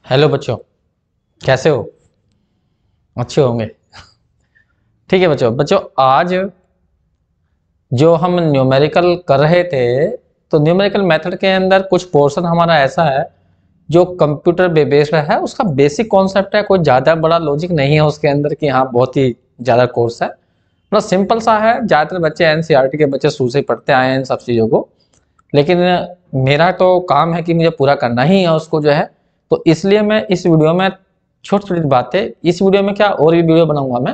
Hello बच्चों, कैसे हो? अच्छे होंगे। ठीक है बच्चों बच्चों आज जो हम न्यूमेरिकल कर रहे थे, तो न्यूमेरिकल मेथड के अंदर कुछ पोर्शन हमारा ऐसा है जो कंप्यूटर बेस्ड है। उसका बेसिक कॉन्सेप्ट है, कोई ज़्यादा बड़ा लॉजिक नहीं है उसके अंदर कि हाँ बहुत ही ज़्यादा कोर्स है। मतलब सिंपल सा है। ज़्यादातर बच्चे एनसीईआरटी के बच्चे शुरू से पढ़ते आए हैं इन सब चीज़ों को, लेकिन मेरा तो काम है कि मुझे पूरा करना ही है उसको जो है। तो इसलिए मैं इस वीडियो में छोटी छोटी बातें, इस वीडियो में क्या और भी वीडियो बनाऊंगा मैं,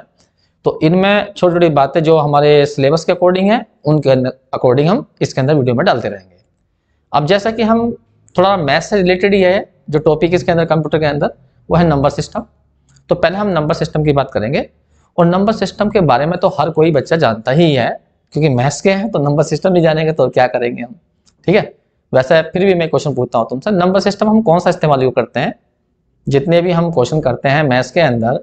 तो इनमें छोटी छोटी बातें जो हमारे सिलेबस के अकॉर्डिंग है उनके अकॉर्डिंग हम इसके अंदर वीडियो में डालते रहेंगे। अब जैसा कि हम थोड़ा मैथ्स से रिलेटेड ही है जो टॉपिक इसके अंदर कंप्यूटर के अंदर, वो है नंबर सिस्टम। तो पहले हम नंबर सिस्टम की बात करेंगे। और नंबर सिस्टम के बारे में तो हर कोई बच्चा जानता ही है, क्योंकि मैथ्स के हैं तो नंबर सिस्टम नहीं जानेंगे तो क्या करेंगे हम। ठीक है, वैसे फिर भी मैं क्वेश्चन पूछता हूँ तुमसे, नंबर सिस्टम हम कौन सा इस्तेमाल करते हैं? जितने भी हम क्वेश्चन करते हैं मैथ्स के अंदर,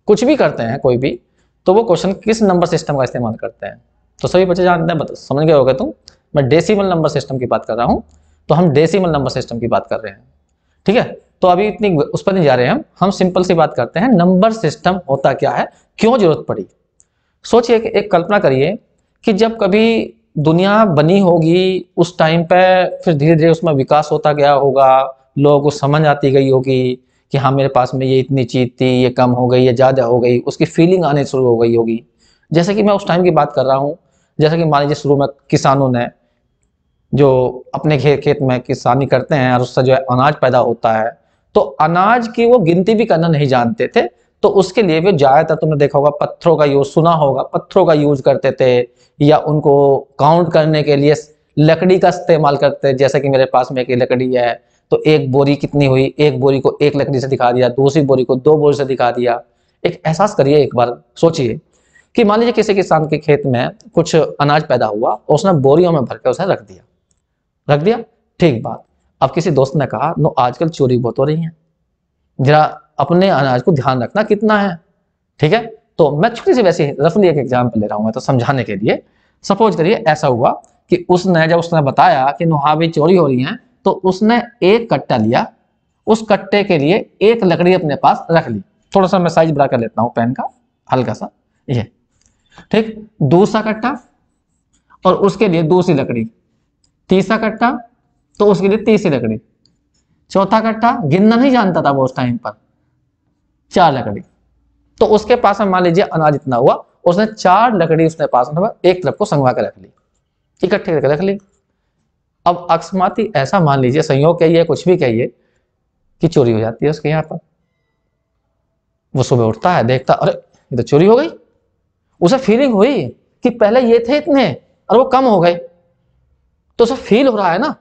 कुछ भी करते हैं कोई भी, तो वो क्वेश्चन किस नंबर सिस्टम का इस्तेमाल करते हैं? तो सभी बच्चे जानते हैं, समझ गए होगे तुम। मैं डेसिमल नंबर सिस्टम की बात कर रहा हूँ, तो हम डेसिमल नंबर सिस्टम की बात कर रहे हैं। ठीक है, तो अभी इतनी उस पर नहीं जा रहे हैं हम सिंपल सी बात करते हैं, नंबर सिस्टम होता क्या है, क्यों जरूरत पड़ी। सोचिए कि एक कल्पना करिए कि जब कभी दुनिया बनी होगी उस टाइम पे, फिर धीरे धीरे उसमें विकास होता गया होगा, लोगों को समझ आती गई होगी कि हाँ मेरे पास में ये इतनी चीज थी, ये कम हो गई, ये ज्यादा हो गई, उसकी फीलिंग आने शुरू हो गई होगी। जैसे कि मैं उस टाइम की बात कर रहा हूँ, जैसे कि मान लीजिए शुरू में किसानों ने जो अपने खेत में किसानी करते हैं और उससे जो है अनाज पैदा होता है, तो अनाज की वो गिनती भी करना नहीं जानते थे। तो उसके लिए भी ज्यादातर तुमने देखा होगा पत्थरों का यूज, सुना होगा पत्थरों का यूज करते थे, या उनको काउंट करने के लिए लकड़ी का इस्तेमाल करते थे। जैसे कि मेरे पास में एक लकड़ी है, तो एक बोरी कितनी हुई, एक बोरी को एक लकड़ी से दिखा दिया, दूसरी बोरी को दो बोरी से दिखा दिया। एक एहसास करिए, एक बार सोचिए कि मान लीजिए किसी किसान के खेत में कुछ अनाज पैदा हुआ और उसने बोरियों में भर के उसे रख दिया। ठीक बात। अब किसी दोस्त ने कहा नो आजकल चोरी बहुत हो रही है, जरा अपने अनाज को ध्यान रखना कितना है। ठीक है, तो मैं छोटी सी वैसे रफली एक एग्जाम्पल ले रहा हूं मैं तो समझाने के लिए। सपोज करिए ऐसा हुआ कि जब उसने बताया कि नो हाँ भाई चोरी हो रही है, तो उसने एक कट्टा लिया, उस कट्टे के लिए एक लकड़ी अपने पास रख ली। थोड़ा सा मैं साइज बड़ा कर लेता हूं पेन का, हल्का सा, ये ठीक। दूसरा कट्टा और उसके लिए दूसरी लकड़ी, तीसरा कट्टा तो उसके लिए तीसरी लकड़ी, चौथा कट्टा गिनना नहीं जानता था वो उस टाइम पर, चार लकड़ी। तो उसके पास में मान लीजिए अनाज इतना हुआ, उसने चार लकड़ी उसने पास में एक तरफ को संगवा के रख ली, इकट्ठे करके रख ली। अब अकस्मात ही ऐसा मान लीजिए, संयोग कहिए कुछ भी कहिए, कि चोरी हो जाती है उसके यहाँ पर। वो सुबह उठता है, देखता अरे ये तो चोरी हो गई। उसे फीलिंग हुई कि पहले ये थे इतने और वो कम हो गए, तो उसे फील हो रहा है ना,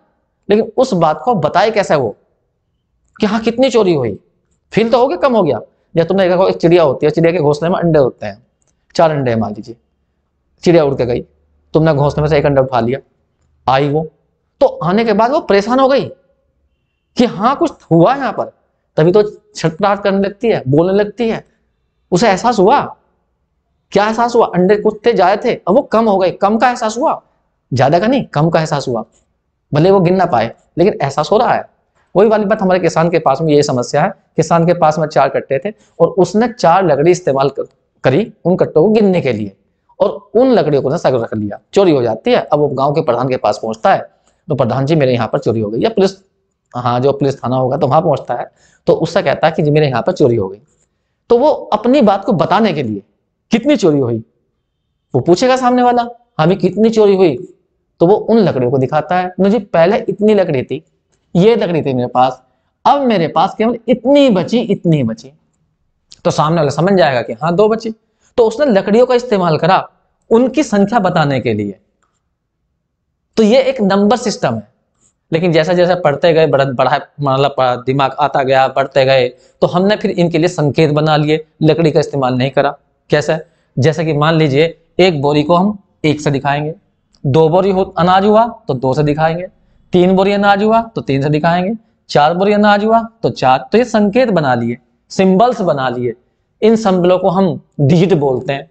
लेकिन उस बात को बताए कैसे वो कि हाँ कितनी चोरी हुई। फील तो हो गया कम हो गया। जब तुमने देखा एक चिड़िया होती है, चिड़िया के घोंसले में अंडे होते हैं, चार अंडे मान लीजिए, चिड़िया उड़ के गई, तुमने घोंसले में से एक अंडा उठा लिया, आई वो, तो आने के बाद वो परेशान हो गई कि हाँ कुछ हुआ यहाँ पर, तभी तो छटपटाहट करने लगती है, बोलने लगती है। उसे एहसास हुआ, क्या एहसास हुआ, अंडे कुछ थे ज्यादा थे, अब वो कम हो गए, कम का एहसास हुआ, ज्यादा का नहीं कम का एहसास हुआ। भले वो गिन ना पाए लेकिन एहसास हो रहा है। वही वाली बात हमारे किसान के पास में ये समस्या है। किसान के पास में चार कट्टे थे और उसने चार लकड़ी इस्तेमाल करी उन कट्टों को गिनने के लिए, और उन लकड़ियों को उसने रख लिया। चोरी हो जाती है। अब वो गांव के प्रधान के पास पहुंचता है, तो प्रधान जी मेरे यहाँ पर चोरी हो गई, या पुलिस, हाँ जो पुलिस थाना होगा तो वहां पहुंचता है, तो उससे कहता है कि जी मेरे यहाँ पर चोरी हो गई। तो वो अपनी बात को बताने के लिए, कितनी चोरी हुई वो पूछेगा सामने वाला, हाँ भी कितनी चोरी हुई, तो वो उन लकड़ियों को दिखाता है, मुझे पहले इतनी लकड़ी थी, ये लकड़ी थी मेरे पास, अब मेरे पास केवल इतनी बची, इतनी बची। तो सामने वाला समझ जाएगा कि हाँ दो बची। तो उसने लकड़ियों का इस्तेमाल करा उनकी संख्या बताने के लिए। तो ये एक नंबर सिस्टम है। लेकिन जैसे जैसे पढ़ते गए, बढ़ा मतलब दिमाग आता गया, बढ़ते गए, तो हमने फिर इनके लिए संकेत बना लिए, लकड़ी का इस्तेमाल नहीं करा। कैसे? जैसे कि मान लीजिए एक बोरी को हम एक से दिखाएंगे, दो बोरी अनाज हुआ तो दो से दिखाएंगे, तीन बोरी अनाज हुआ तो तीन से दिखाएंगे, चार बोरी अनाज हुआ तो चार। तो ये संकेत बना लिए, सिंबल्स बना लिए। इन सिंबलों को हम डिजिट बोलते हैं।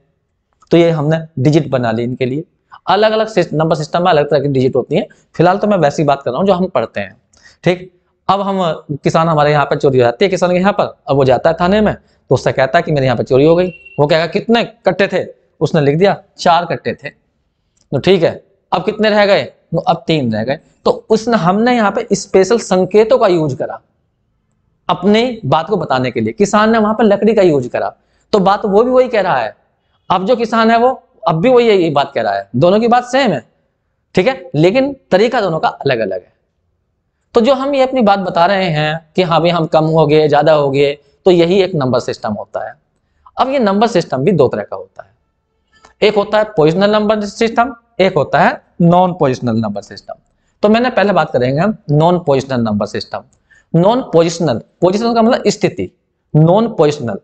तो ये हमने डिजिट बना ली इनके लिए। अलग अलग नंबर सिस्टम में अलग तरह की डिजिट होती है। फिलहाल तो मैं वैसी बात कर रहा हूं जो हम पढ़ते हैं। ठीक, अब हम किसान हमारे यहाँ पर चोरी हो जाती है किसान के यहाँ पर, अब वो जाता है थाने में तो उससे कहता है कि मेरे यहाँ पर चोरी हो गई। वो कहेगा कितने कट्टे थे, उसने लिख दिया 4 कट्टे थे। तो ठीक है, अब कितने रह गए, तो अब 3 रह गए। तो उसने हमने यहाँ पे स्पेशल संकेतों का यूज करा अपने बात को बताने के लिए। किसान ने वहां पर लकड़ी का यूज करा, तो बात वो भी वही कह रहा है। अब जो किसान है वो अब भी वही यही बात कह रहा है, दोनों की बात सेम है, ठीक है, लेकिन तरीका दोनों का अलग अलग है। तो जो हम ये अपनी बात बता रहे हैं कि हाँ भाई हम कम हो गए ज्यादा हो गए, तो यही एक नंबर सिस्टम होता है। अब ये नंबर सिस्टम भी 2 तरह का होता है, एक होता है पोजिशनल नंबर सिस्टम, एक होता है नॉन पोजिशनल नंबर सिस्टम। तो मैंने पहले बात करेंगे हम non positional number system. Non positional, positional का मतलब स्थिति, नॉन पोजिशनल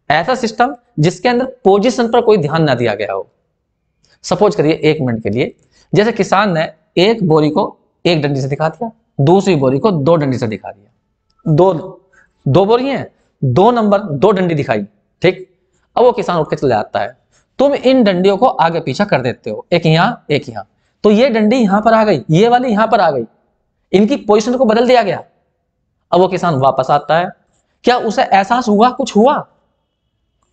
ऐसा सिस्टम जिसके अंदर पोजीशन पर कोई ध्यान ना दिया गया हो। सपोज करिए 1 मिनट के लिए, जैसे किसान ने एक बोरी को 1 डंडी से दिखा दिया, दूसरी बोरी को 2 डंडी से दिखा दिया, दो बोरी हैं, 2 नंबर 2 डंडी दिखाई, ठीक। अब वो किसान उठ के चले जाता है, तुम इन डंडियों को आगे पीछे कर देते हो, एक यहाँ एक यहाँ, तो ये डंडी यहां पर आ गई, ये वाली यहां पर आ गई, इनकी पोजीशन को बदल दिया गया। अब वो किसान वापस आता है, क्या उसे एहसास हुआ कुछ हुआ?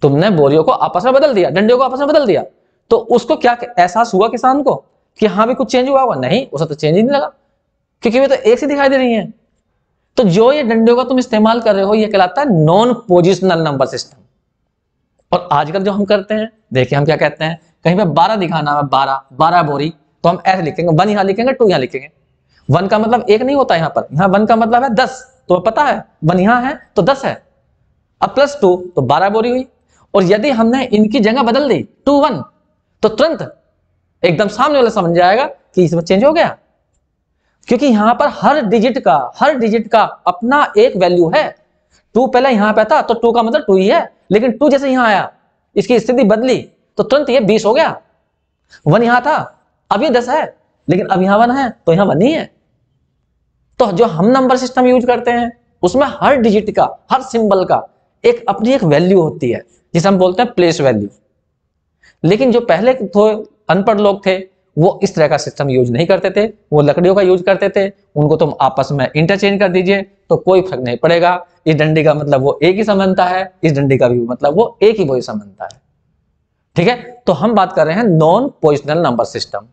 तुमने बोरियों को आपस में बदल दिया, डंडियों को आपस में बदल दिया, तो उसको क्या एहसास हुआ किसान को कि हाँ भी कुछ चेंज हुआ होगा? नहीं, उसे तो चेंज ही नहीं लगा, क्योंकि वे तो एक सी दिखाई दे रही हैं। तो जो ये डंडियों का तुम इस्तेमाल कर रहे हो ये कहलाता है नॉन पोजिशनल नंबर सिस्टम। और आजकल जो हम करते हैं, देखिए हम क्या कहते हैं, कहीं पे 12 दिखाना है, 12 बोरी, तो हम ऐसे लिखेंगे, 1 यहाँ लिखेंगे, 2 यहाँ लिखेंगे। 1 का मतलब 1 नहीं होता यहाँ पर, यहाँ 1 का मतलब है 10, तो पता है 1 यहाँ है तो 10 है। अब +2 तो 12 बोरी हुई। और यदि हमने इनकी जगह बदल दी 2 1, तो तुरंत एकदम सामने वाला समझ जाएगा कि इसमें चेंज हो गया, क्योंकि यहां पर हर डिजिट का अपना एक वैल्यू है। 2 पहले यहां पे था तो 2 का मतलब 2 ही है, लेकिन 2 जैसे यहां आया, इसकी स्थिति बदली तो तुरंत ये 20 हो गया। 1 यहां था, अब ये 10 है, लेकिन अब यहां 1 है तो यहां 1 ही है। तो जो हम नंबर सिस्टम यूज करते हैं उसमें हर डिजिट का, हर सिंबल का एक अपनी एक वैल्यू होती है, जिसे हम बोलते हैं प्लेस वैल्यू। लेकिन जो पहले अनपढ़ लोग थे वो इस तरह का सिस्टम यूज नहीं करते थे, वो लकड़ियों का यूज करते थे। उनको तुम आपस में इंटरचेंज कर दीजिए तो कोई फर्क नहीं पड़ेगा, इस डंडी का मतलब वो एक ही समानता है, इस डंडी का भी मतलब वो एक ही वही समानता है, ठीक है। तो हम बात कर रहे हैं नॉन पोजिशनल नंबर सिस्टम।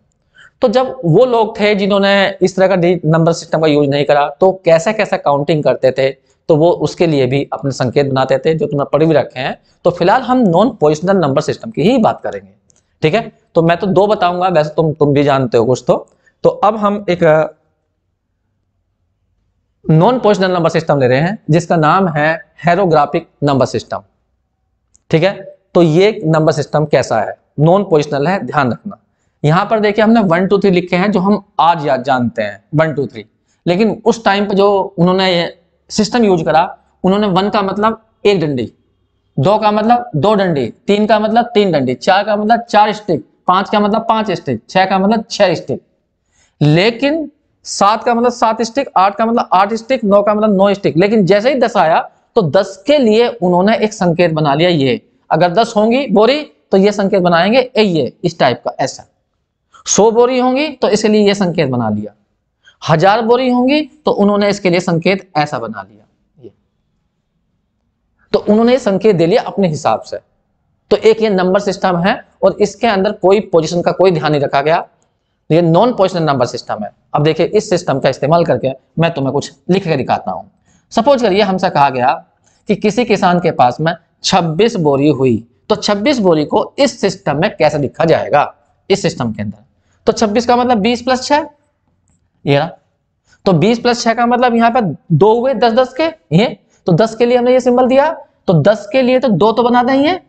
तो जब वो लोग थे जिन्होंने इस तरह का नंबर सिस्टम का यूज नहीं करा, तो कैसे कैसे काउंटिंग करते थे, तो वो उसके लिए भी अपने संकेत बनाते थे जो तुमने पढ़ भी रखे हैं। तो फिलहाल हम नॉन पोजिशनल नंबर सिस्टम की ही बात करेंगे, ठीक है। तो मैं तो 2 बताऊंगा, वैसे तुम भी जानते हो कुछ। तो अब हम एक नॉन पोजिशनल नंबर सिस्टम ले रहे हैं जिसका नाम है हेरोग्राफिक नंबर सिस्टम, ठीक है। तो ये नंबर सिस्टम कैसा है, नॉन पोजिशनल है, ध्यान रखना। यहां पर देखिए हमने 1 2 3 लिखे हैं जो हम आज याद जानते हैं 1 2 3, लेकिन उस टाइम पे जो उन्होंने सिस्टम यूज करा, उन्होंने 1 का मतलब 1 डंडी, 2 का मतलब 2 डंडी, 3 का मतलब 3 डंडी, 4 का मतलब 4 स्टिक, 5 का मतलब 5 स्टिक, 6 का मतलब 6 स्टिक, लेकिन 7 का मतलब 7 स्टिक, 8 का मतलब 8 स्टिक, 9 का मतलब 9 स्टिक। लेकिन जैसे ही 10 आया तो 10 के लिए उन्होंने एक संकेत बना लिया, ये अगर 10 होंगी बोरी तो ये संकेत बनाएंगे ये इस टाइप का, ऐसा। 100 बोरी होंगी तो इसके लिए ये संकेत बना लिया, 1000 बोरी होंगी तो उन्होंने इसके लिए संकेत ऐसा बना लिया, ये। तो उन्होंने संकेत दे लिया अपने हिसाब से। तो एक ये नंबर सिस्टम है और इसके अंदर कोई पोजीशन का कोई ध्यान नहीं रखा गया, ये नॉन पोजिशनल नंबर सिस्टम है। अब देखिए इस सिस्टम का इस्तेमाल करके मैं तुम्हें कुछ लिख के दिखाता हूं। सपोज करिए हमसे कहा गया कि किसी किसान के पास में 26 बोरी हुई, तो 26 बोरी को इस सिस्टम में कैसे लिखा जाएगा, इस सिस्टम के अंदर। तो 26 का मतलब 20 + 6, ये ना। तो 20 + 6 का मतलब यहाँ पर 2 हुए 10 10 के, ये तो 10 के लिए हमने ये सिंबल दिया, तो 10 के लिए तो 2 तो बना देंगे,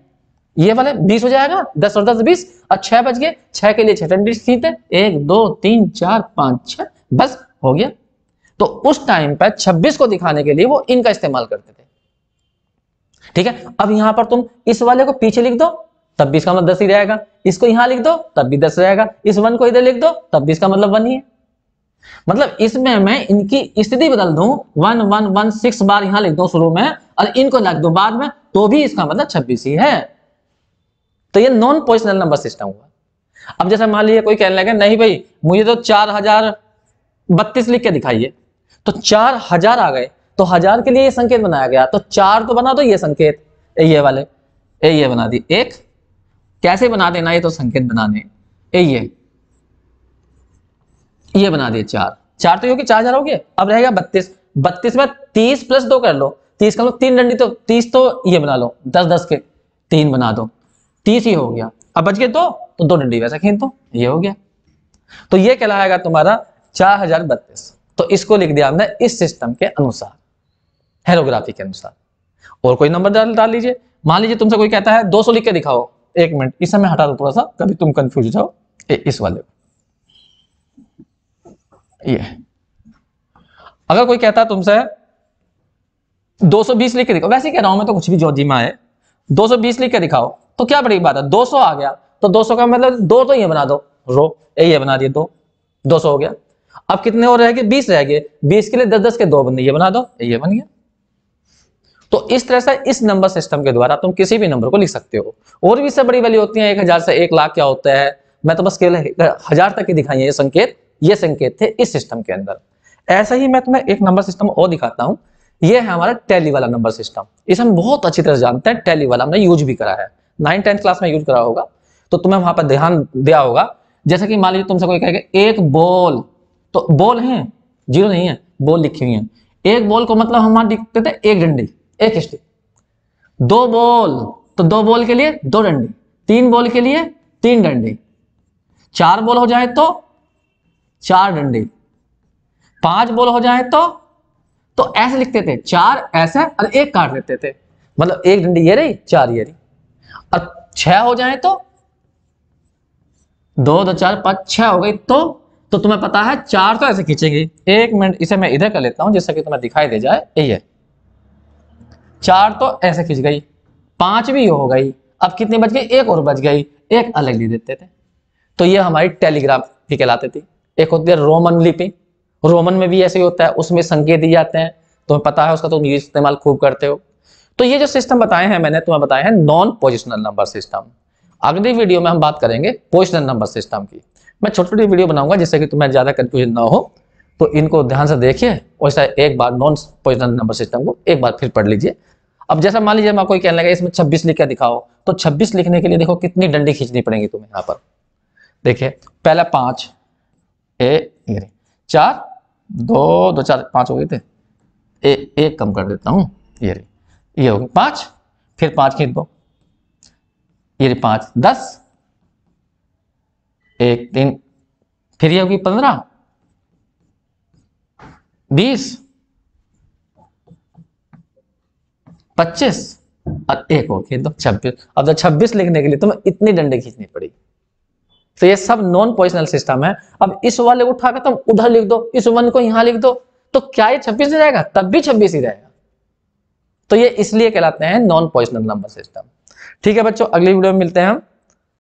ये वाले 20 हो जाएगा, 10 और 10 20, और 6 बच गए, 6 के लिए 6 डंडी खींचते, 1 2 3 4 5 6, बस हो गया। तो उस टाइम पर 26 को दिखाने के लिए वो इनका इस्तेमाल करते थे, ठीक है। अब यहां पर तुम इस वाले को पीछे लिख दो तब भी इसका मतलब 10 ही रहेगा, इसको यहां लिख दो तब भी 10 रहेगा, इस 1 को इधर लिख दो तब भी इसका मतलब 1 ही है। मतलब इसमें मैं इनकी स्थिति बदल दूं, 1 1 1 6 बार यहां लिख दूं शुरू में और इनको लिख दूं बाद में, तो भी इसका मतलब 26 ही है। तो ये नॉन पोजिशनल नंबर सिस्टम हुआ। अब जैसे मान लीजिए कोई कहने लगे नहीं भाई मुझे तो 4032 लिख के दिखाइए, तो 4000 आ गए, तो 1000 के लिए ये संकेत बनाया गया, तो 4 तो बना दो ये संकेत, ये वाले, ये बना दी एक, कैसे बना देना, ये तो संकेत बनाने, ये बना दिए 4, 4 तो होगी 4000 हो गए। अब रहेगा 32, 32 में 30 प्लस 2 कर लो, 30 कर लो, 3 डंडी, तो 30 तो ये बना लो, 10 10 के 3 बना दो, 30 ही हो गया। अब बच गए 2, तो 2 डंडी वैसा खींच दो, ये हो गया। तो ये कहलाएगा तुम्हारा 4032। तो इसको लिख दिया हमने इस सिस्टम के अनुसार, हेलोग्राफी के अनुसार। और कोई नंबर डाल लीजिए, मान लीजिए तुमसे कोई कहता है 200 लिख के दिखाओ, 1 मिनट इस समय हटा दो थोड़ा सा, कभी तुम कंफ्यूज हो जाओ, इस वाले ये। अगर कोई कहता है तुमसे 220 लिख के दिखाओ, वैसे कह रहा हूं मैं तो, कुछ भी जो जी में आए, 220 लिख के दिखाओ, तो क्या बड़ी बात है, 200 आ गया, तो 200 का मतलब 2 तो ये बना दो, रो ये बना दिए 2, 200 हो गया। अब कितने और रह गए, 20 रह गए, 20 के लिए 10 10 के 2 बन, ये बना दो, ये बन गया। तो इस तरह से इस नंबर सिस्टम के द्वारा तुम किसी भी नंबर को लिख सकते हो। और भी इससे बड़ी वैल्यू होती है, 1000 से 1 लाख क्या होता है, मैं तो बस केवल 1000 तक की दिखाई है ये संकेत थे इस सिस्टम के अंदर। ऐसा ही मैं तुम्हें एक नंबर सिस्टम और दिखाता हूं, ये है हमारा टैली वाला नंबर सिस्टम। इसे हम बहुत अच्छी तरह जानते हैं, टैली वाला हमने यूज भी करा है, 9th 10th क्लास में यूज करा होगा, तो तुम्हें वहां पर ध्यान दिया होगा। जैसे कि मान लीजिए तुमसे कोई कहेगा एक बॉल, तो बॉल है, जीरो नहीं है, बॉल लिखी हुई है, एक बॉल को मतलब हम लिखते थे एक डंडी, एक स्टिक। 2 बॉल, तो 2 बॉल के लिए 2 डंडी, 3 बॉल के लिए 3 डंडी, 4 बॉल हो जाए तो 4 डंडी, 5 बॉल हो जाए तो ऐसे लिखते थे, 4 ऐसे और 1 काट लेते थे, मतलब 1 डंडी ये रही, 4 ये रही। और 6 हो जाए तो 2 2 4 5 6 हो गई, तो तुम्हें पता है 4 तो ऐसे खींचेगी। 1 मिनट इसे मैं इधर कर लेता हूं जिससे कि तुम्हें दिखाई दे जाए, ये 4 तो ऐसे खींच गई, 5 भी हो गई, अब कितनी बच गई, 1 और बच गई, 1 अलग लिख देते थे। तो ये हमारी टेलीग्राफी कहलाती थी। एक होती है रोमन लिपि, रोमन में भी ऐसे ही होता है, उसमें संकेत दिए जाते हैं, तुम्हें पता है उसका, तुम ये इस्तेमाल खूब करते हो। तो ये जो सिस्टम बताए हैं मैंने तुम्हें बताए हैं नॉन पोजिशनल नंबर सिस्टम। अगली वीडियो में हम बात करेंगे पोजिशनल नंबर सिस्टम की। मैं छोटी छोटी वीडियो बनाऊंगा जिससे कि तुम्हें ज्यादा कंफ्यूजन ना हो, तो इनको ध्यान से देखिए, वैसा एक बार नॉन पोजिशनल नंबर सिस्टम को एक बार फिर पढ़ लीजिए। अब जैसा मान लीजिए मैं कोई कहने लगा इसमें 26 लिख के दिखाओ, तो 26 लिखने के लिए देखो कितनी डंडी खींचनी पड़ेगी तुम्हें। यहाँ पर देखिए, पहला 5, 4 2 2 4 5 हो गए थे, एक कम कर देता हूं, ये हो गए 5, फिर 5 खींच दो, ये 5 10, 1 3, फिर ये होगी 15 20 25 और 1 और खींच दो 26। अब तो 26 लिखने के लिए तुम्हें इतनी डंडे खींचनी पड़ेगी। तो ये सब नॉन पोजिशनल सिस्टम है। अब इस वाले को उठाकर तुम उधर लिख दो, इस वन को यहां लिख दो, तो क्या ये 26 ही रहेगा, तब भी 26 ही रहेगा। तो ये इसलिए कहलाते हैं नॉन पोजिशनल नंबर सिस्टम। ठीक है बच्चों, अगली वीडियो में मिलते हैं हम।